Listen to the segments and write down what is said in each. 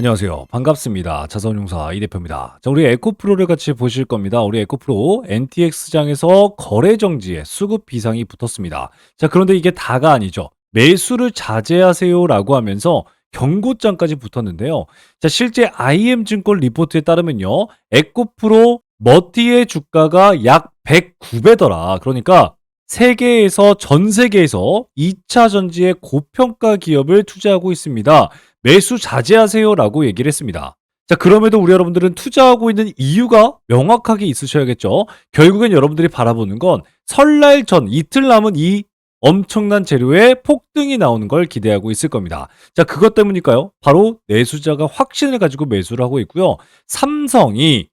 안녕하세요. 반갑습니다. 자산운용사 이 대표입니다. 자, 우리 에코프로를 같이 보실 겁니다. 우리 에코프로 NTX장에서 거래 정지에 수급 비상이 붙었습니다. 자, 그런데 이게 다가 아니죠. 매수를 자제하세요라고 하면서 경고장까지 붙었는데요. 자, 실제 IM증권 리포트에 따르면요. 에코프로 머티의 주가가 약 109배더라. 그러니까 세계에서 전 세계에서 2차 전지의 고평가 기업을 투자하고 있습니다. 매수 자제하세요라고 얘기를 했습니다. 자, 그럼에도 우리 여러분들은 투자하고 있는 이유가 명확하게 있으셔야겠죠. 결국엔 여러분들이 바라보는 건 설날 전 이틀 남은 이 엄청난 재료의 폭등이 나오는 걸 기대하고 있을 겁니다. 자, 그것 때문일까요? 바로 매수자가 확신을 가지고 매수를 하고 있고요. 삼성전자가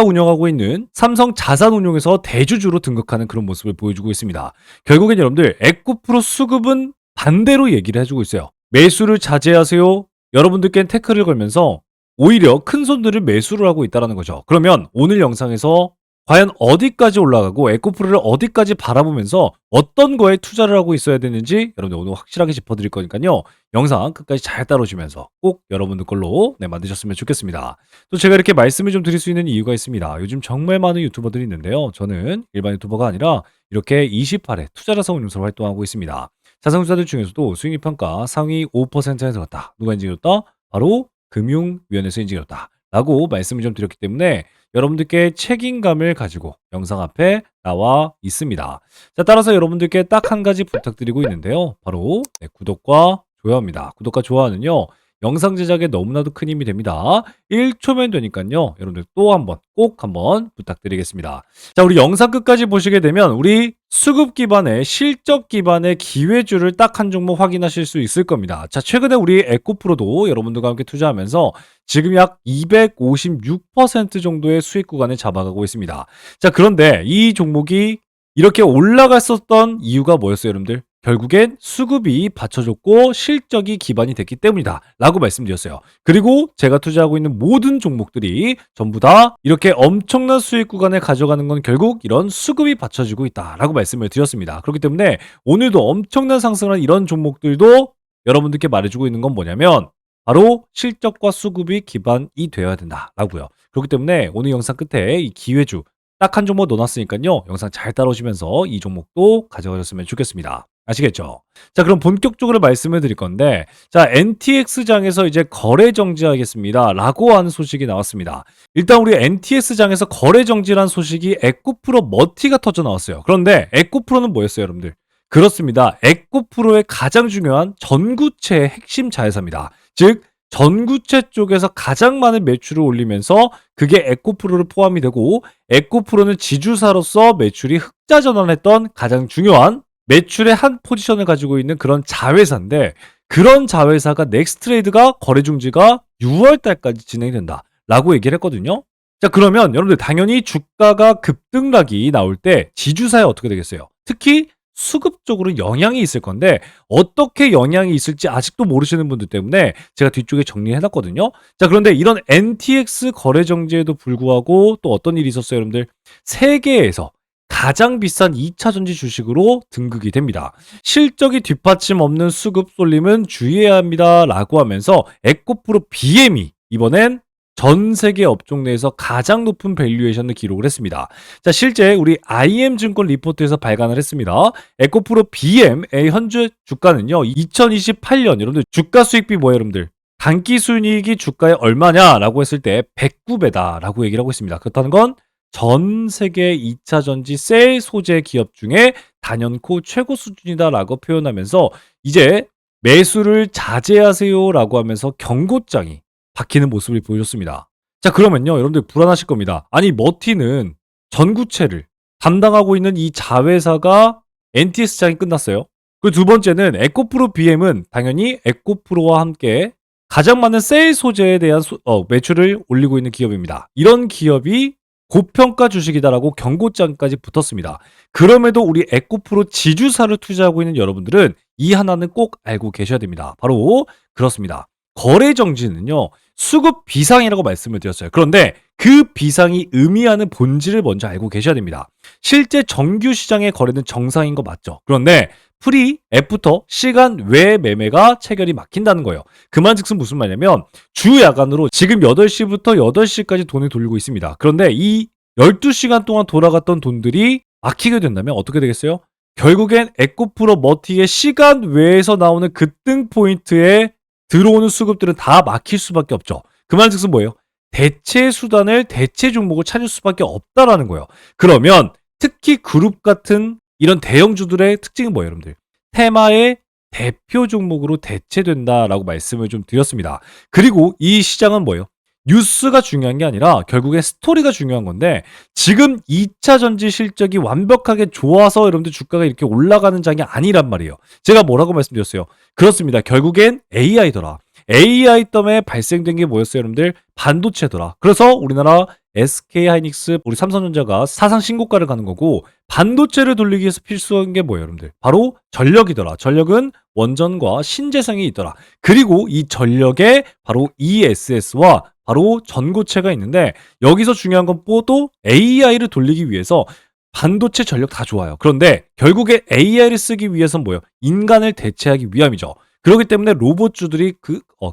운영하고 있는 삼성 자산운용에서 대주주로 등극하는 그런 모습을 보여주고 있습니다. 결국엔 여러분들 에코프로 수급은 반대로 얘기를 해주고 있어요. 매수를 자제하세요. 여러분들께는 태클을 걸면서 오히려 큰 손들을 매수를 하고 있다는 거죠. 그러면 오늘 영상에서 과연 어디까지 올라가고 에코프로를 어디까지 바라보면서 어떤 거에 투자를 하고 있어야 되는지 여러분들 오늘 확실하게 짚어드릴 거니까요. 영상 끝까지 잘 따라오시면서 꼭 여러분들 걸로 만드셨으면 좋겠습니다. 또 제가 이렇게 말씀을 좀 드릴 수 있는 이유가 있습니다. 요즘 정말 많은 유튜버들이 있는데요. 저는 일반 유튜버가 아니라 이렇게 28회 투자자산 운용사로 활동하고 있습니다. 자산투자들 중에서도 수익률 평가 상위 5%에서 갔다. 누가 인증해줬다? 바로 금융위원회에서 인증해줬다. 라고 말씀을 좀 드렸기 때문에 여러분들께 책임감을 가지고 영상 앞에 나와 있습니다. 자, 따라서 여러분들께 딱 한 가지 부탁드리고 있는데요. 바로 구독과 좋아요입니다. 구독과 좋아요는요. 영상 제작에 너무나도 큰 힘이 됩니다. 1초면 되니까요. 여러분들 또 꼭 한번 부탁드리겠습니다. 자, 우리 영상 끝까지 보시게 되면 우리 수급 기반의 실적 기반의 기회주를 딱 한 종목 확인하실 수 있을 겁니다. 자, 최근에 우리 에코프로도 여러분들과 함께 투자하면서 지금 약 256% 정도의 수익 구간을 잡아가고 있습니다. 자, 그런데 이 종목이 이렇게 올라갔었던 이유가 뭐였어요, 여러분들? 결국엔 수급이 받쳐줬고 실적이 기반이 됐기 때문이다 라고 말씀드렸어요. 그리고 제가 투자하고 있는 모든 종목들이 전부 다 이렇게 엄청난 수익 구간을 가져가는 건 결국 이런 수급이 받쳐주고 있다 라고 말씀을 드렸습니다. 그렇기 때문에 오늘도 엄청난 상승을 한 이런 종목들도 여러분들께 말해주고 있는 건 뭐냐면 바로 실적과 수급이 기반이 되어야 된다라고요. 그렇기 때문에 오늘 영상 끝에 이 기회주 딱 한 종목 넣어놨으니까요. 영상 잘 따라오시면서 이 종목도 가져가셨으면 좋겠습니다. 아시겠죠? 자, 그럼 본격적으로 말씀을 드릴 건데, 자, NTX장에서 이제 거래 정지하겠습니다. 라고 하는 소식이 나왔습니다. 일단 우리 NTX장에서 거래 정지란 소식이 에코프로 머티가 터져 나왔어요. 그런데 에코프로는 뭐였어요, 여러분들? 그렇습니다. 에코프로의 가장 중요한 전구체의 핵심 자회사입니다. 즉, 전구체 쪽에서 가장 많은 매출을 올리면서 그게 에코프로를 포함이 되고 에코프로는 지주사로서 매출이 흑자 전환했던 가장 중요한 매출의 한 포지션을 가지고 있는 그런 자회사인데 그런 자회사가 넥스트레이드가 거래 중지가 6월 달까지 진행된다 라고 얘기를 했거든요. 자, 그러면 여러분들 당연히 주가가 급등락이 나올 때 지주사에 어떻게 되겠어요? 특히 수급적으로 영향이 있을 건데 어떻게 영향이 있을지 아직도 모르시는 분들 때문에 제가 뒤쪽에 정리해놨거든요. 자, 그런데 이런 NTX 거래 정지에도 불구하고 또 어떤 일이 있었어요, 여러분들? 세계에서 가장 비싼 2차 전지 주식으로 등극이 됩니다. 실적이 뒷받침 없는 수급 쏠림은 주의해야 합니다. 라고 하면서 에코프로 BM이 이번엔 전 세계 업종 내에서 가장 높은 밸류에이션을 기록을 했습니다. 자, 실제 우리 IM증권 리포트에서 발간을 했습니다. 에코프로 BM의 현재 주가는요. 2028년 여러분들 주가 수익비 뭐예요, 여러분들? 단기 순이익이 주가에 얼마냐라고 했을 때 109배다라고 얘기를 하고 있습니다. 그렇다는 건 전 세계 2차 전지 셀 소재 기업 중에 단연코 최고 수준이다라고 표현하면서 이제 매수를 자제하세요라고 하면서 경고장이 박히는 모습을 보여줬습니다. 자, 그러면요, 여러분들 불안하실 겁니다. 아니, 머티는 전구체를 담당하고 있는 이 자회사가 NTS장이 끝났어요. 그리고 두 번째는 에코프로 BM은 당연히 에코프로와 함께 가장 많은 셀 소재에 대한 매출을 올리고 있는 기업입니다. 이런 기업이 고평가 주식이다라고 경고장까지 붙었습니다. 그럼에도 우리 에코프로 지주사를 투자하고 있는 여러분들은 이 하나는 꼭 알고 계셔야 됩니다. 바로 그렇습니다. 거래 정지는요, 수급 비상이라고 말씀을 드렸어요. 그런데 그 비상이 의미하는 본질을 먼저 알고 계셔야 됩니다. 실제 정규 시장의 거래는 정상인 거 맞죠? 그런데 프리 앱부터 시간 외 매매가 체결이 막힌다는 거예요. 그만즉슨 무슨 말이냐면 주 야간으로 지금 8시부터 8시까지 돈을 돌리고 있습니다. 그런데 이 12시간 동안 돌아갔던 돈들이 막히게 된다면 어떻게 되겠어요? 결국엔 에코프로 머티의 시간 외에서 나오는 급등 포인트에 들어오는 수급들은 다 막힐 수밖에 없죠. 그만즉슨 뭐예요? 대체 수단을 대체 종목을 찾을 수밖에 없다라는 거예요. 그러면 특히 그룹 같은 이런 대형주들의 특징은 뭐예요, 여러분들? 테마의 대표 종목으로 대체된다라고 말씀을 좀 드렸습니다. 그리고 이 시장은 뭐예요? 뉴스가 중요한 게 아니라 결국에 스토리가 중요한 건데 지금 2차 전지 실적이 완벽하게 좋아서 여러분들 주가가 이렇게 올라가는 장이 아니란 말이에요. 제가 뭐라고 말씀드렸어요? 그렇습니다. 결국엔 AI더라. AI 때문에 발생된 게 뭐였어요, 여러분들? 반도체더라. 그래서 우리나라 SK하이닉스, 우리 삼성전자가 사상 신고가를 가는 거고 반도체를 돌리기 위해서 필수한 게 뭐예요, 여러분들? 바로 전력이더라. 전력은 원전과 신재생이 있더라. 그리고 이 전력에 바로 ESS와 바로 전고체가 있는데 여기서 중요한 건 또 AI를 돌리기 위해서 반도체 전력 다 좋아요. 그런데 결국에 AI를 쓰기 위해서는 뭐예요? 인간을 대체하기 위함이죠. 그렇기 때문에 로봇주들이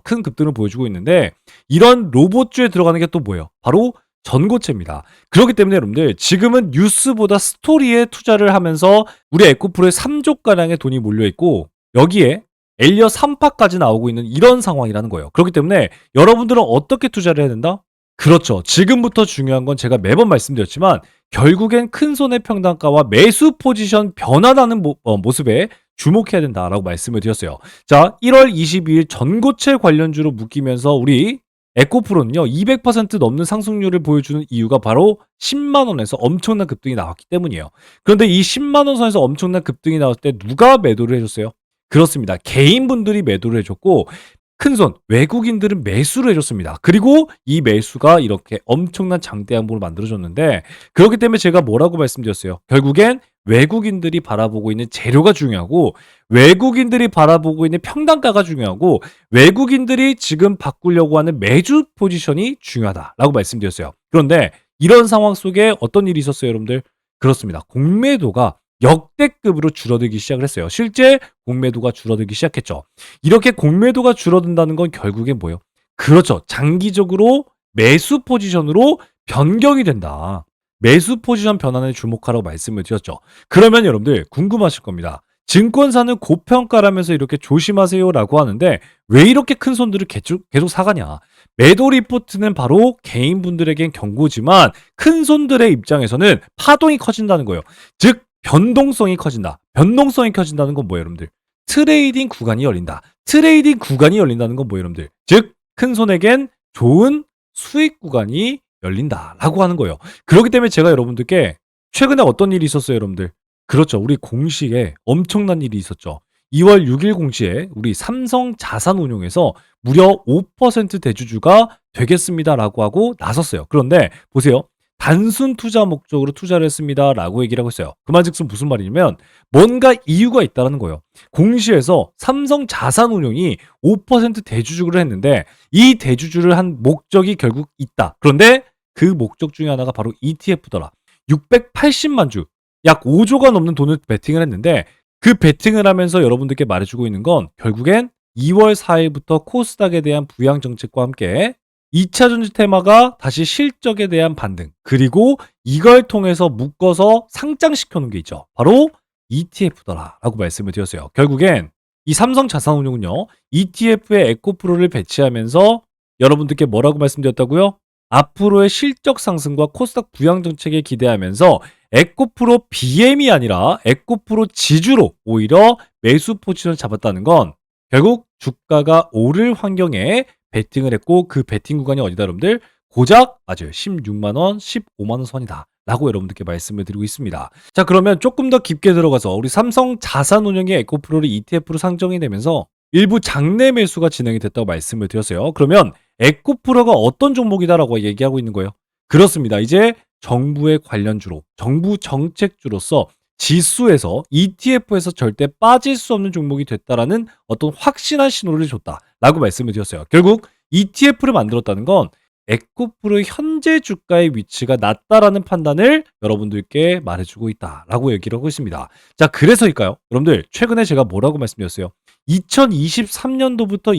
큰 급등을 보여주고 있는데 이런 로봇주에 들어가는 게 또 뭐예요? 바로 전고체입니다. 그렇기 때문에 여러분들 지금은 뉴스보다 스토리에 투자를 하면서 우리 에코프로에 3조가량의 돈이 몰려있고 여기에 엘리어 3파까지 나오고 있는 이런 상황이라는 거예요. 그렇기 때문에 여러분들은 어떻게 투자를 해야 된다? 그렇죠. 지금부터 중요한 건 제가 매번 말씀드렸지만 결국엔 큰 손의 평단가와 매수 포지션 변화나는 모습에 주목해야 된다라고 말씀을 드렸어요. 자, 1월 22일 전고체 관련주로 묶이면서 우리 에코프로는요 200% 넘는 상승률을 보여주는 이유가 바로 10만 원에서 엄청난 급등이 나왔기 때문이에요. 그런데 이 10만 원 선에서 엄청난 급등이 나왔을 때 누가 매도를 해줬어요? 그렇습니다. 개인분들이 매도를 해줬고 큰손 외국인들은 매수를 해줬습니다. 그리고 이 매수가 이렇게 엄청난 장대 양봉을 만들어줬는데 그렇기 때문에 제가 뭐라고 말씀드렸어요? 결국엔 외국인들이 바라보고 있는 재료가 중요하고 외국인들이 바라보고 있는 평단가가 중요하고 외국인들이 지금 바꾸려고 하는 매주 포지션이 중요하다라고 말씀드렸어요. 그런데 이런 상황 속에 어떤 일이 있었어요, 여러분들? 그렇습니다. 공매도가 역대급으로 줄어들기 시작을 했어요. 실제 공매도가 줄어들기 시작했죠. 이렇게 공매도가 줄어든다는 건 결국엔 뭐예요? 그렇죠. 장기적으로 매수 포지션으로 변경이 된다. 매수 포지션 변화에 주목하라고 말씀을 드렸죠. 그러면 여러분들 궁금하실 겁니다. 증권사는 고평가라면서 이렇게 조심하세요라고 하는데 왜 이렇게 큰 손들을 계속 사가냐? 매도 리포트는 바로 개인분들에겐 경고지만 큰 손들의 입장에서는 파동이 커진다는 거예요. 즉 변동성이 커진다. 변동성이 커진다는 건 뭐예요, 여러분들? 트레이딩 구간이 열린다. 트레이딩 구간이 열린다는 건 뭐예요, 여러분들? 즉 큰 손에겐 좋은 수익 구간이 열린다라고 하는 거예요. 그렇기 때문에 제가 여러분들께 최근에 어떤 일이 있었어요, 여러분들? 그렇죠. 우리 공시에 엄청난 일이 있었죠. 2월 6일 공시에 우리 삼성 자산운용에서 무려 5% 대주주가 되겠습니다라고 하고 나섰어요. 그런데 보세요. 단순 투자 목적으로 투자를 했습니다라고 얘기를 하고 있어요. 그말즉슨 무슨 말이냐면 뭔가 이유가 있다는 거예요. 공시에서 삼성 자산운용이 5% 대주주를 했는데 이 대주주를 한 목적이 결국 있다. 그런데 그 목적 중에 하나가 바로 ETF더라. 680만 주, 약 5조가 넘는 돈을 베팅을 했는데 그 베팅을 하면서 여러분들께 말해주고 있는 건 결국엔 2월 4일부터 코스닥에 대한 부양 정책과 함께 2차 전지 테마가 다시 실적에 대한 반등 그리고 이걸 통해서 묶어서 상장시켜 놓은 게 있죠. 바로 ETF더라 라고 말씀을 드렸어요. 결국엔 이 삼성 자산운용은요 ETF에 에코프로를 배치하면서 여러분들께 뭐라고 말씀드렸다고요? 앞으로의 실적 상승과 코스닥 부양 정책에 기대하면서 에코프로 BM이 아니라 에코프로 지주로 오히려 매수 포지션을 잡았다는 건 결국 주가가 오를 환경에 베팅을 했고 그 베팅 구간이 어디다 여러분들? 고작 맞아요. 16만 원, 15만 원 선이다. 라고 여러분들께 말씀을 드리고 있습니다. 자, 그러면 조금 더 깊게 들어가서 우리 삼성 자산운용의 에코프로를 ETF로 상정이 되면서 일부 장내 매수가 진행이 됐다고 말씀을 드렸어요. 그러면 에코프로가 어떤 종목이다라고 얘기하고 있는 거예요? 그렇습니다. 이제 정부의 관련주로, 정부 정책주로서 지수에서 ETF에서 절대 빠질 수 없는 종목이 됐다라는 어떤 확신한 신호를 줬다라고 말씀을 드렸어요. 결국 ETF를 만들었다는 건 에코프로의 현재 주가의 위치가 낮다라는 판단을 여러분들께 말해주고 있다라고 얘기를 하고 있습니다. 자, 그래서일까요? 여러분들 최근에 제가 뭐라고 말씀드렸어요? 2023년도부터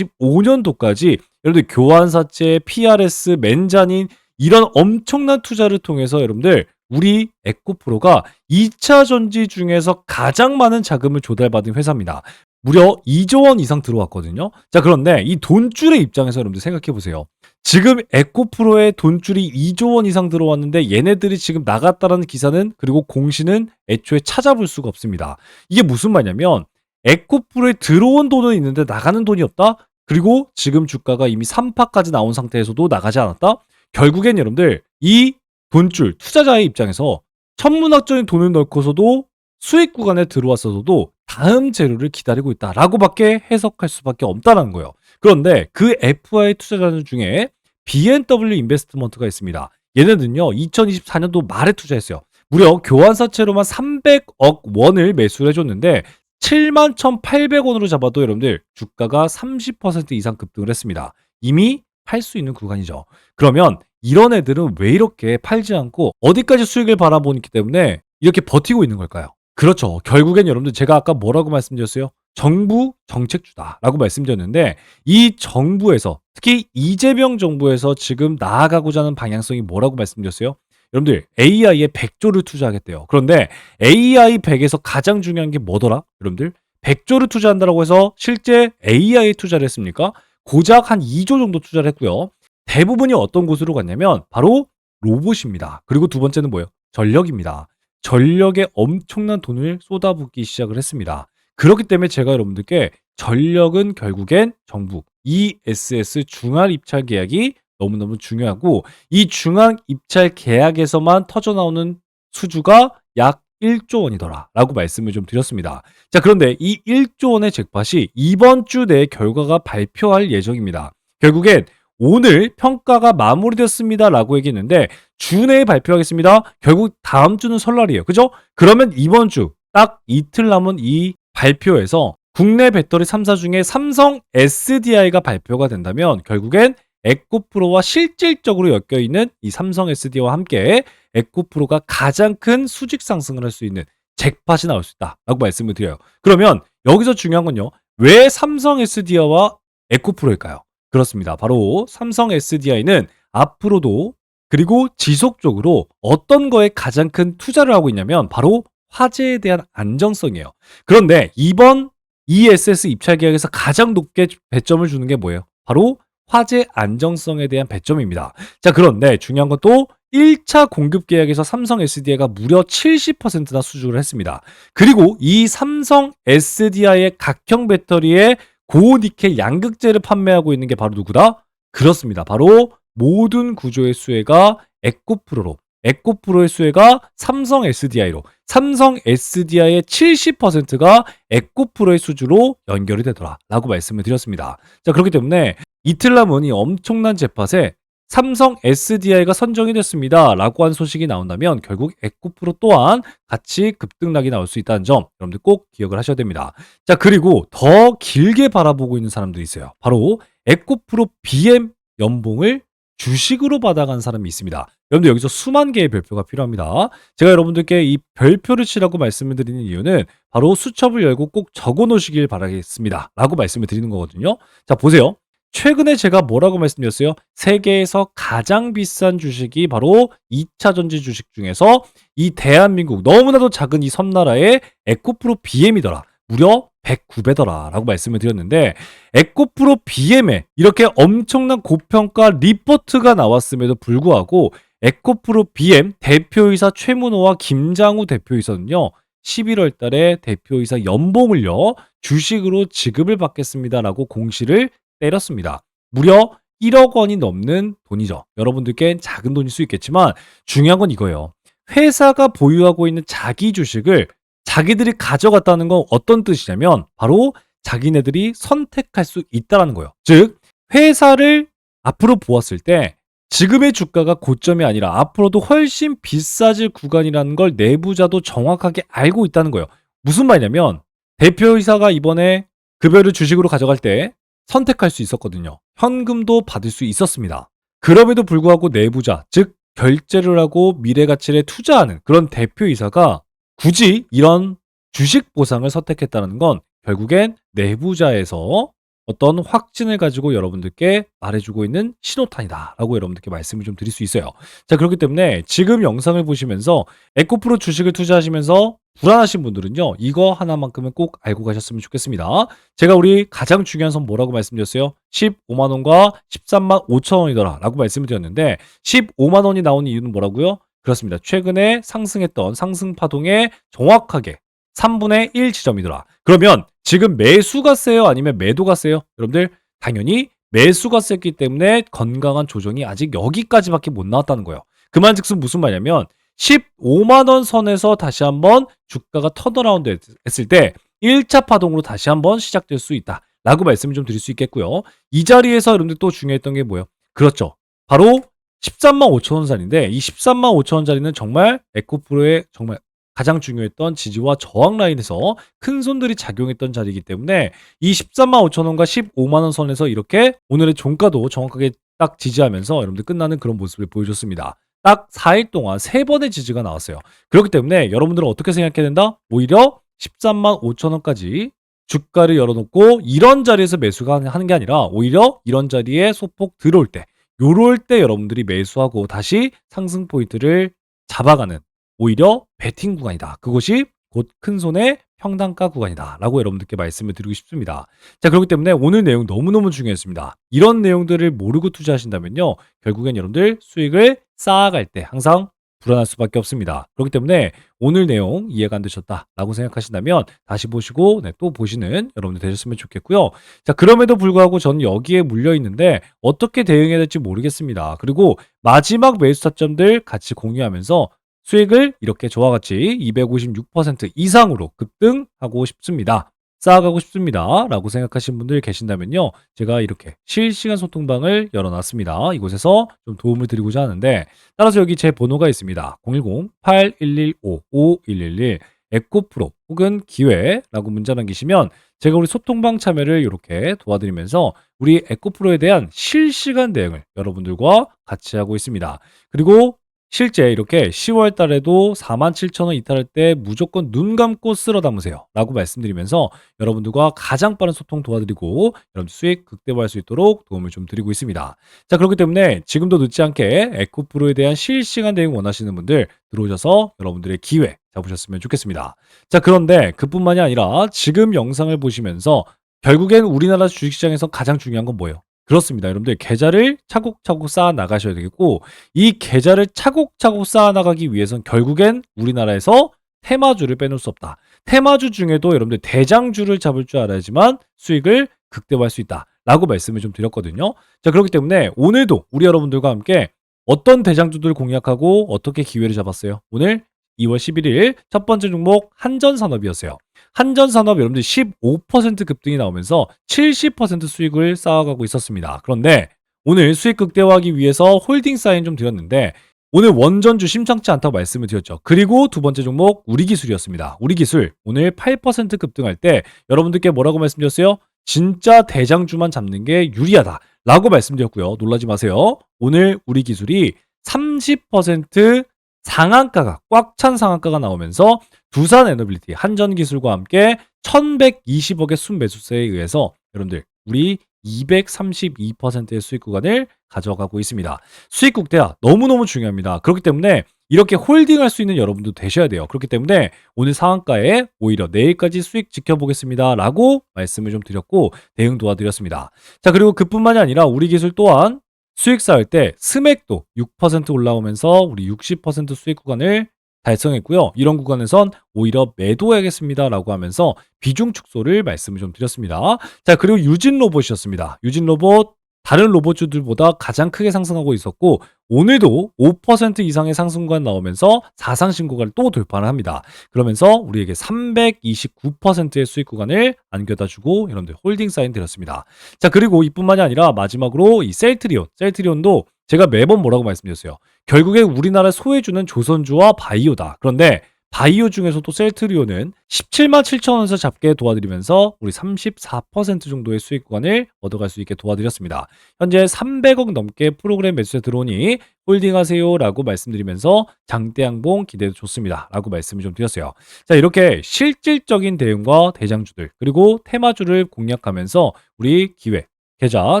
2025년도까지 여러분들 교환사채, PRS, 맨자닌 이런 엄청난 투자를 통해서 여러분들 우리 에코프로가 2차 전지 중에서 가장 많은 자금을 조달받은 회사입니다. 무려 2조 원 이상 들어왔거든요. 자, 그런데 이 돈줄의 입장에서 여러분들 생각해 보세요. 지금 에코프로에 돈줄이 2조 원 이상 들어왔는데 얘네들이 지금 나갔다라는 기사는 그리고 공시는 애초에 찾아볼 수가 없습니다. 이게 무슨 말이냐면 에코프로에 들어온 돈은 있는데 나가는 돈이 없다? 그리고 지금 주가가 이미 3파까지 나온 상태에서도 나가지 않았다? 결국엔 여러분들 이 돈줄 투자자의 입장에서 천문학적인 돈을 넣고서도 수익 구간에 들어왔어도 다음 재료를 기다리고 있다라고밖에 해석할 수밖에 없다는 거예요. 그런데 그 FI 투자자들 중에 B&W 인베스트먼트가 있습니다. 얘네는요 2024년도 말에 투자했어요. 무려 교환사채로만 300억 원을 매수를 해줬는데 71,800원으로 잡아도 여러분들 주가가 30% 이상 급등을 했습니다. 이미 팔 수 있는 구간이죠. 그러면 이런 애들은 왜 이렇게 팔지 않고 어디까지 수익을 바라보기 때문에 이렇게 버티고 있는 걸까요? 그렇죠. 결국엔 여러분들 제가 아까 뭐라고 말씀드렸어요? 정부 정책주다라고 말씀드렸는데 이 정부에서 특히 이재명 정부에서 지금 나아가고자 하는 방향성이 뭐라고 말씀드렸어요? 여러분들 AI에 100조를 투자하겠대요. 그런데 AI 100에서 가장 중요한 게 뭐더라? 여러분들 100조를 투자한다고 해서 실제 AI에 투자를 했습니까? 고작 한 2조 정도 투자를 했고요. 대부분이 어떤 곳으로 갔냐면 바로 로봇입니다. 그리고 두 번째는 뭐예요? 전력입니다. 전력에 엄청난 돈을 쏟아붓기 시작을 했습니다. 그렇기 때문에 제가 여러분들께 전력은 결국엔 정부 ESS 중앙 입찰 계약이 너무너무 중요하고 이 중앙 입찰 계약에서만 터져나오는 수주가 약 1조 원이더라 라고 말씀을 좀 드렸습니다. 자, 그런데 이 1조 원의 잭팟이 이번 주 내에 결과가 발표할 예정입니다. 결국엔 오늘 평가가 마무리됐습니다 라고 얘기했는데 주 내에 발표하겠습니다. 결국 다음 주는 설날이에요. 그죠? 그러면 이번 주 딱 이틀 남은 이 발표에서 국내 배터리 3사 중에 삼성 SDI가 발표가 된다면 결국엔 에코프로와 실질적으로 엮여있는 이 삼성 SDI와 함께 에코프로가 가장 큰 수직 상승을 할 수 있는 잭팟이 나올 수 있다라고 말씀을 드려요. 그러면 여기서 중요한 건요. 왜 삼성 SDI와 에코프로일까요? 그렇습니다. 바로 삼성 SDI는 앞으로도 그리고 지속적으로 어떤 거에 가장 큰 투자를 하고 있냐면 바로 화재에 대한 안정성이에요. 그런데 이번 ESS 입찰 계약에서 가장 높게 배점을 주는 게 뭐예요? 바로 화재 안정성에 대한 배점입니다. 자, 그런데 중요한 건 또 1차 공급 계약에서 삼성 SDI가 무려 70%나 수주를 했습니다. 그리고 이 삼성 SDI의 각형 배터리에 고니켈 양극재를 판매하고 있는 게 바로 누구다? 그렇습니다. 바로 모든 구조의 수혜가 에코프로로, 에코프로의 수혜가 삼성 SDI로, 삼성 SDI의 70%가 에코프로의 수주로 연결이 되더라 라고 말씀을 드렸습니다. 자, 그렇기 때문에 이틀 남은 이 엄청난 잭팟에 삼성 SDI가 선정이 됐습니다 라고 한 소식이 나온다면 결국 에코프로 또한 같이 급등락이 나올 수 있다는 점 여러분들 꼭 기억을 하셔야 됩니다. 자, 그리고 더 길게 바라보고 있는 사람들이 있어요. 바로 에코프로 BM 연봉을 주식으로 받아간 사람이 있습니다. 여러분들 여기서 수만 개의 별표가 필요합니다. 제가 여러분들께 이 별표를 치라고 말씀을 드리는 이유는 바로 수첩을 열고 꼭 적어 놓으시길 바라겠습니다 라고 말씀을 드리는 거거든요. 자, 보세요. 최근에 제가 뭐라고 말씀드렸어요? 세계에서 가장 비싼 주식이 바로 2차 전지 주식 중에서 이 대한민국 너무나도 작은 이 섬나라의 에코프로 BM이더라. 무려 109배더라 라고 말씀을 드렸는데 에코프로 BM에 이렇게 엄청난 고평가 리포트가 나왔음에도 불구하고 에코프로 BM 대표이사 최문호와 김장우 대표이사는요 11월 달에 대표이사 연봉을요 주식으로 지급을 받겠습니다라고 공시를 때렸습니다. 무려 1억 원이 넘는 돈이죠. 여러분들께는 작은 돈일 수 있겠지만 중요한 건 이거예요. 회사가 보유하고 있는 자기 주식을 자기들이 가져갔다는 건 어떤 뜻이냐면 바로 자기네들이 선택할 수 있다는 거예요. 즉 회사를 앞으로 보았을 때 지금의 주가가 고점이 아니라 앞으로도 훨씬 비싸질 구간이라는 걸 내부자도 정확하게 알고 있다는 거예요. 무슨 말이냐면 대표이사가 이번에 급여를 주식으로 가져갈 때 선택할 수 있었거든요. 현금도 받을 수 있었습니다. 그럼에도 불구하고 내부자, 즉 결제를 하고 미래 가치에 투자하는 그런 대표이사가 굳이 이런 주식 보상을 선택했다는 건 결국엔 내부자에서 어떤 확신을 가지고 여러분들께 말해주고 있는 신호탄이다라고 여러분들께 말씀을 좀 드릴 수 있어요. 자, 그렇기 때문에 지금 영상을 보시면서 에코프로 주식을 투자하시면서 불안하신 분들은요, 이거 하나만큼은 꼭 알고 가셨으면 좋겠습니다. 제가 우리 가장 중요한 선 뭐라고 말씀드렸어요? 15만 원과 13만 5천 원이더라 라고 말씀을 드렸는데 15만 원이 나온 이유는 뭐라고요? 그렇습니다. 최근에 상승했던 상승 파동의 정확하게 3분의 1 지점이더라. 그러면 지금 매수가 세요? 아니면 매도가 세요? 여러분들 당연히 매수가 셌기 때문에 건강한 조정이 아직 여기까지밖에 못 나왔다는 거예요. 그 말즉슨 무슨 말이냐면 15만 원 선에서 다시 한번 주가가 턴어라운드 했을 때 1차 파동으로 다시 한번 시작될 수 있다 라고 말씀을 좀 드릴 수 있겠고요. 이 자리에서 여러분들 또 중요했던 게 뭐예요? 그렇죠. 바로 13만 5천 원짜리인데 이 13만 5천 원짜리는 정말 에코프로의 정말 가장 중요했던 지지와 저항 라인에서 큰 손들이 작용했던 자리이기 때문에 이 13만 5천 원과 15만 원 선에서 이렇게 오늘의 종가도 정확하게 딱 지지하면서 여러분들 끝나는 그런 모습을 보여줬습니다. 딱 4일 동안 3번의 지지가 나왔어요. 그렇기 때문에 여러분들은 어떻게 생각해야 된다? 오히려 13만 5천 원까지 주가를 열어놓고 이런 자리에서 매수가 하는 게 아니라 오히려 이런 자리에 소폭 들어올 때 요럴 때 여러분들이 매수하고 다시 상승 포인트를 잡아가는 오히려 베팅 구간이다. 그것이 곧 큰손의 평단가 구간이다 라고 여러분들께 말씀을 드리고 싶습니다. 자, 그렇기 때문에 오늘 내용 너무너무 중요했습니다. 이런 내용들을 모르고 투자하신다면요, 결국엔 여러분들 수익을 쌓아갈 때 항상 불안할 수밖에 없습니다. 그렇기 때문에 오늘 내용 이해가 안 되셨다라고 생각하신다면 다시 보시고 또 보시는 여러분들 되셨으면 좋겠고요. 자, 그럼에도 불구하고 저는 여기에 물려 있는데 어떻게 대응해야 될지 모르겠습니다. 그리고 마지막 매수 타점들 같이 공유하면서 수익을 이렇게 저와 같이 256% 이상으로 급등하고 싶습니다. 쌓아가고 싶습니다. 라고 생각하시는 분들 계신다면요, 제가 이렇게 실시간 소통방을 열어놨습니다. 이곳에서 좀 도움을 드리고자 하는데, 따라서 여기 제 번호가 있습니다. 010-8115-5111 에코프로 혹은 기회라고 문자 남기시면 제가 우리 소통방 참여를 이렇게 도와드리면서 우리 에코프로에 대한 실시간 대응을 여러분들과 같이 하고 있습니다. 그리고 실제 이렇게 10월 달에도 47,000원 이탈할 때 무조건 눈 감고 쓸어 담으세요 라고 말씀드리면서 여러분들과 가장 빠른 소통 도와드리고 여러분 수익 극대화할 수 있도록 도움을 좀 드리고 있습니다. 자, 그렇기 때문에 지금도 늦지 않게 에코프로에 대한 실시간 대응 원하시는 분들 들어오셔서 여러분들의 기회 잡으셨으면 좋겠습니다. 자, 그런데 그뿐만이 아니라 지금 영상을 보시면서 결국엔 우리나라 주식시장에서 가장 중요한 건 뭐예요? 그렇습니다. 여러분들 계좌를 차곡차곡 쌓아 나가셔야 되겠고 이 계좌를 차곡차곡 쌓아 나가기 위해선 결국엔 우리나라에서 테마주를 빼놓을 수 없다. 테마주 중에도 여러분들 대장주를 잡을 줄 알아야지만 수익을 극대화할 수 있다 라고 말씀을 좀 드렸거든요. 자, 그렇기 때문에 오늘도 우리 여러분들과 함께 어떤 대장주들을 공략하고 어떻게 기회를 잡았어요? 오늘 2월 11일 첫 번째 종목 한전산업이었어요. 한전산업 여러분들 15% 급등이 나오면서 70% 수익을 쌓아가고 있었습니다. 그런데 오늘 수익 극대화하기 위해서 홀딩 사인 좀 드렸는데 오늘 원전주 심상치 않다고 말씀을 드렸죠. 그리고 두 번째 종목 우리기술이었습니다. 우리기술 오늘 8% 급등할 때 여러분들께 뭐라고 말씀드렸어요? 진짜 대장주만 잡는 게 유리하다 라고 말씀드렸고요. 놀라지 마세요. 오늘 우리기술이 30% 상한가가 꽉 찬 상한가가 나오면서 두산에너빌리티 한전기술과 함께 1120억의 순매수세에 의해서 여러분들 우리 232%의 수익 구간을 가져가고 있습니다. 수익 극대화 너무너무 중요합니다. 그렇기 때문에 이렇게 홀딩할 수 있는 여러분도 되셔야 돼요. 그렇기 때문에 오늘 상한가에 오히려 내일까지 수익 지켜보겠습니다 라고 말씀을 좀 드렸고 대응 도와드렸습니다. 자, 그리고 그뿐만이 아니라 우리 기술 또한 수익 쌓을 때 스맥도 6% 올라오면서 우리 60% 수익 구간을 달성했고요. 이런 구간에선 오히려 매도해야겠습니다 라고 하면서 비중 축소를 말씀을 좀 드렸습니다. 자, 그리고 유진 로봇이었습니다. 유진 로봇 다른 로봇주들보다 가장 크게 상승하고 있었고 오늘도 5% 이상의 상승구간 나오면서 사상 신고가를 또 돌파를 합니다. 그러면서 우리에게 329%의 수익 구간을 안겨다주고 여러분들 홀딩 사인 드렸습니다. 자, 그리고 이뿐만이 아니라 마지막으로 이 셀트리온도 제가 매번 뭐라고 말씀드렸어요. 결국에 우리나라 소외주는 조선주와 바이오다. 그런데 바이오 중에서도 셀트리온은 17만 7천 원에서 잡게 도와드리면서 우리 34% 정도의 수익권을 얻어갈 수 있게 도와드렸습니다. 현재 300억 넘게 프로그램 매수에 들어오니 홀딩하세요라고 말씀드리면서 장대 양봉 기대도 좋습니다라고 말씀을 좀 드렸어요. 자, 이렇게 실질적인 대응과 대장주들 그리고 테마주를 공략하면서 우리 기회, 계좌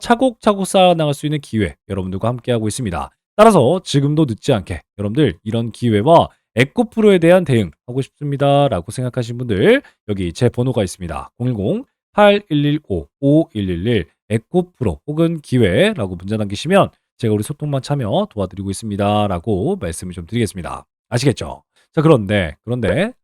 차곡차곡 쌓아나갈 수 있는 기회 여러분들과 함께하고 있습니다. 따라서 지금도 늦지 않게 여러분들 이런 기회와 에코프로에 대한 대응하고 싶습니다라고 생각하신 분들 여기 제 번호가 있습니다. 010-8115-5111 에코프로 혹은 기회라고 문자 남기시면 제가 우리 소통만 참여 도와드리고 있습니다라고 말씀을 좀 드리겠습니다. 아시겠죠? 자, 그런데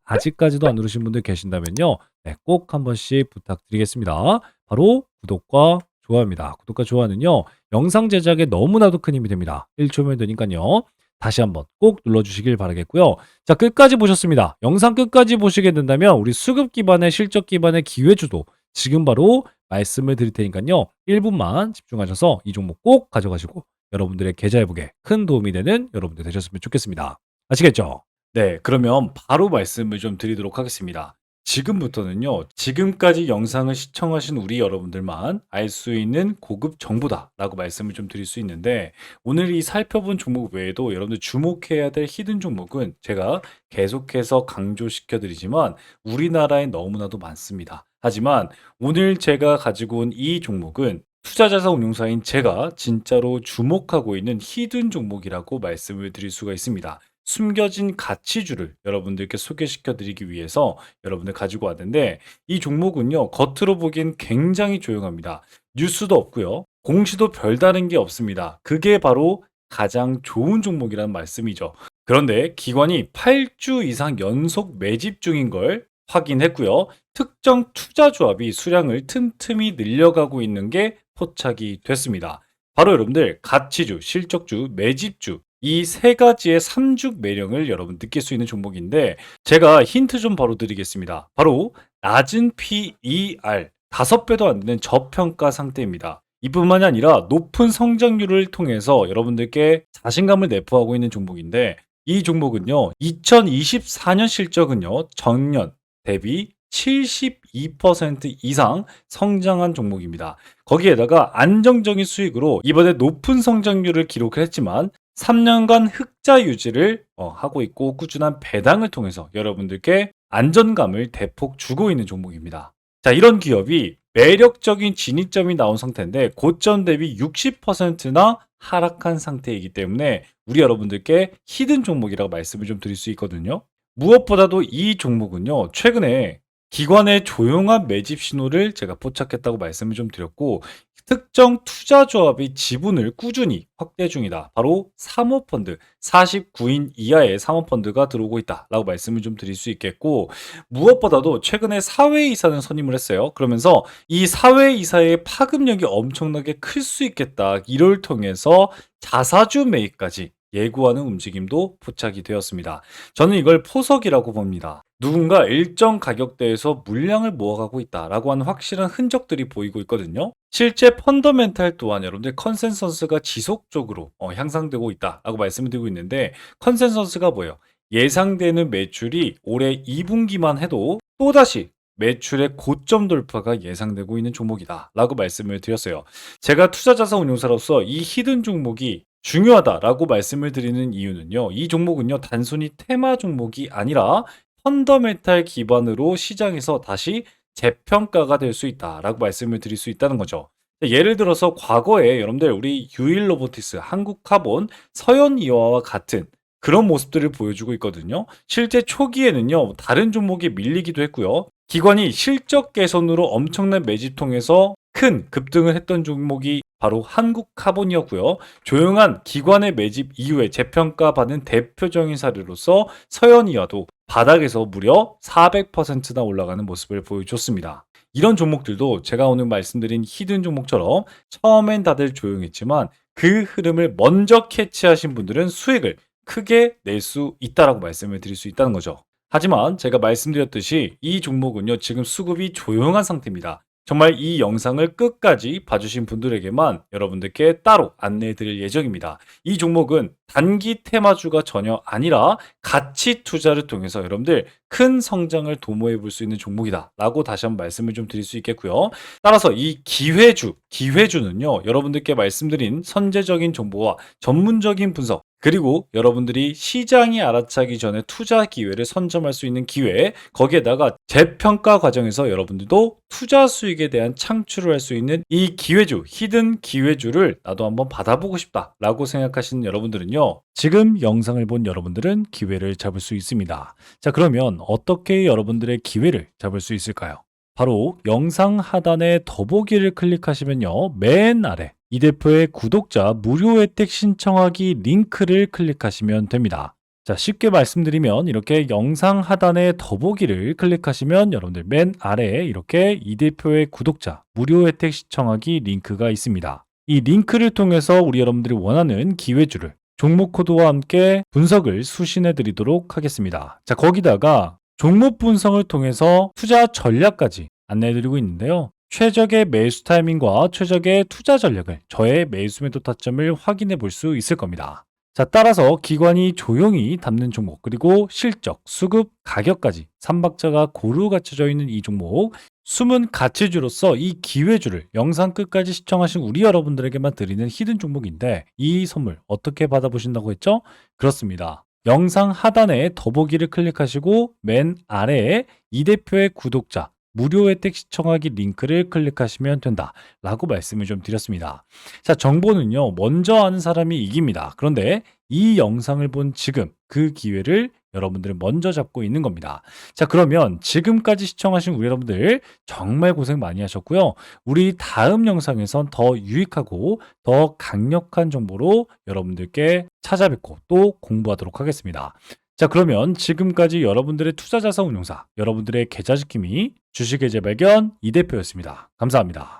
아직까지도 안 누르신 분들 계신다면요. 네, 꼭 한 번씩 부탁드리겠습니다. 바로 구독과 좋아요입니다. 구독과 좋아요는요. 영상 제작에 너무나도 큰 힘이 됩니다. 1초면 되니까요. 다시 한번 꼭 눌러주시길 바라겠고요. 자, 끝까지 보셨습니다. 영상 끝까지 보시게 된다면 우리 수급 기반의 실적 기반의 기회주도 지금 바로 말씀을 드릴 테니까요. 1분만 집중하셔서 이 종목 꼭 가져가시고 여러분들의 계좌 회복에 큰 도움이 되는 여러분들 되셨으면 좋겠습니다. 아시겠죠? 네, 그러면 바로 말씀을 좀 드리도록 하겠습니다. 지금부터는요, 지금까지 영상을 시청하신 우리 여러분들만 알 수 있는 고급 정보다라고 말씀을 좀 드릴 수 있는데, 오늘 이 살펴본 종목 외에도 여러분들 주목해야 될 히든 종목은 제가 계속해서 강조시켜 드리지만 우리나라에 너무나도 많습니다. 하지만 오늘 제가 가지고 온 이 종목은 투자자산 운용사인 제가 진짜로 주목하고 있는 히든 종목이라고 말씀을 드릴 수가 있습니다. 숨겨진 가치주를 여러분들께 소개시켜 드리기 위해서 여러분들 가지고 왔는데, 이 종목은요 겉으로 보기엔 굉장히 조용합니다. 뉴스도 없고요, 공시도 별다른 게 없습니다. 그게 바로 가장 좋은 종목이라는 말씀이죠. 그런데 기관이 8주 이상 연속 매집 중인 걸 확인했고요, 특정 투자 조합이 수량을 틈틈이 늘려가고 있는 게 포착이 됐습니다. 바로 여러분들 가치주, 실적주, 매집주 이 세 가지의 삼죽 매력을 여러분 느낄 수 있는 종목인데, 제가 힌트 좀 바로 드리겠습니다. 바로 낮은 PER 5배도 안 되는 저평가 상태입니다. 이뿐만이 아니라 높은 성장률을 통해서 여러분들께 자신감을 내포하고 있는 종목인데, 이 종목은요 2024년 실적은요 전년 대비 72% 이상 성장한 종목입니다. 거기에다가 안정적인 수익으로 이번에 높은 성장률을 기록을 했지만 3년간 흑자 유지를 하고 있고, 꾸준한 배당을 통해서 여러분들께 안전감을 대폭 주고 있는 종목입니다. 자, 이런 기업이 매력적인 진입점이 나온 상태인데 고점 대비 60%나 하락한 상태이기 때문에 우리 여러분들께 히든 종목이라고 말씀을 좀 드릴 수 있거든요. 무엇보다도 이 종목은요 최근에 기관의 조용한 매집 신호를 제가 포착했다고 말씀을 좀 드렸고, 특정 투자 조합이 지분을 꾸준히 확대 중이다. 바로 사모펀드, 49인 이하의 사모펀드가 들어오고 있다라고 말씀을 좀 드릴 수 있겠고, 무엇보다도 최근에 사회이사는 선임을 했어요. 그러면서 이 사회이사의 파급력이 엄청나게 클 수 있겠다. 이를 통해서 자사주 매입까지 예고하는 움직임도 포착이 되었습니다. 저는 이걸 포석이라고 봅니다. 누군가 일정 가격대에서 물량을 모아가고 있다라고 하는 확실한 흔적들이 보이고 있거든요. 실제 펀더멘탈 또한 여러분들 컨센서스가 지속적으로 향상되고 있다라고 말씀을 드리고 있는데, 컨센서스가 뭐예요? 예상되는 매출이 올해 2분기만 해도 또다시 매출의 고점 돌파가 예상되고 있는 종목이다라고 말씀을 드렸어요. 제가 투자자산 운용사로서 이 히든 종목이 중요하다라고 말씀을 드리는 이유는요, 이 종목은요 단순히 테마 종목이 아니라 펀더멘탈 기반으로 시장에서 다시 재평가가 될 수 있다라고 말씀을 드릴 수 있다는 거죠. 예를 들어서 과거에 여러분들 우리 유일 로보티스, 한국카본, 서현이와와 같은 그런 모습들을 보여주고 있거든요. 실제 초기에는요 다른 종목이 밀리기도 했고요, 기관이 실적 개선으로 엄청난 매집 통해서 큰 급등을 했던 종목이 바로 한국카본이었고요. 조용한 기관의 매집 이후에 재평가받은 대표적인 사례로서 서현이와도 바닥에서 무려 400%나 올라가는 모습을 보여줬습니다. 이런 종목들도 제가 오늘 말씀드린 히든 종목처럼 처음엔 다들 조용했지만 그 흐름을 먼저 캐치하신 분들은 수익을 크게 낼 수 있다라고 말씀을 드릴 수 있다는 거죠. 하지만 제가 말씀드렸듯이 이 종목은요 지금 수급이 조용한 상태입니다. 정말 이 영상을 끝까지 봐주신 분들에게만 여러분들께 따로 안내해 드릴 예정입니다. 이 종목은 단기 테마주가 전혀 아니라 가치 투자를 통해서 여러분들 큰 성장을 도모해 볼 수 있는 종목이다 라고 다시 한번 말씀을 좀 드릴 수 있겠고요. 따라서 이 기회주는요, 여러분들께 말씀드린 선제적인 정보와 전문적인 분석, 그리고 여러분들이 시장이 알아차기 전에 투자 기회를 선점할 수 있는 기회, 거기에다가 재평가 과정에서 여러분들도 투자 수익에 대한 창출을 할 수 있는 이 기회주, 히든 기회주를 나도 한번 받아보고 싶다 라고 생각하시는 여러분들은요, 지금 영상을 본 여러분들은 기회를 잡을 수 있습니다. 자, 그러면 어떻게 여러분들의 기회를 잡을 수 있을까요? 바로 영상 하단에 더보기를 클릭하시면요, 맨 아래 이 대표의 구독자 무료 혜택 신청하기 링크를 클릭하시면 됩니다. 자, 쉽게 말씀드리면 이렇게 영상 하단에 더보기를 클릭하시면 여러분들 맨 아래에 이렇게 이 대표의 구독자 무료 혜택 신청하기 링크가 있습니다. 이 링크를 통해서 우리 여러분들이 원하는 기회주를 종목 코드와 함께 분석을 수신해 드리도록 하겠습니다. 자, 거기다가 종목 분석을 통해서 투자 전략까지 안내해 드리고 있는데요. 최적의 매수 타이밍과 최적의 투자 전략을, 저의 매수 매도 타점을 확인해 볼 수 있을 겁니다. 자, 따라서 기관이 조용히 담는 종목, 그리고 실적, 수급, 가격까지 3박자가 고루 갖춰져 있는 이 종목, 숨은 가치주로서 이 기회주를 영상 끝까지 시청하신 우리 여러분들에게만 드리는 히든 종목인데, 이 선물 어떻게 받아보신다고 했죠? 그렇습니다. 영상 하단에 더보기를 클릭하시고 맨 아래에 이 대표의 구독자 무료 혜택 시청하기 링크를 클릭하시면 된다 라고 말씀을 좀 드렸습니다. 자, 정보는요, 먼저 아는 사람이 이깁니다. 그런데 이 영상을 본 지금 그 기회를 여러분들은 먼저 잡고 있는 겁니다. 자, 그러면 지금까지 시청하신 우리 여러분들 정말 고생 많이 하셨고요. 우리 다음 영상에선 더 유익하고 더 강력한 정보로 여러분들께 찾아뵙고 또 공부하도록 하겠습니다. 자, 그러면 지금까지 여러분들의 투자자산 운용사, 여러분들의 계좌 지킴이 주식의 재발견 이 대표였습니다. 감사합니다.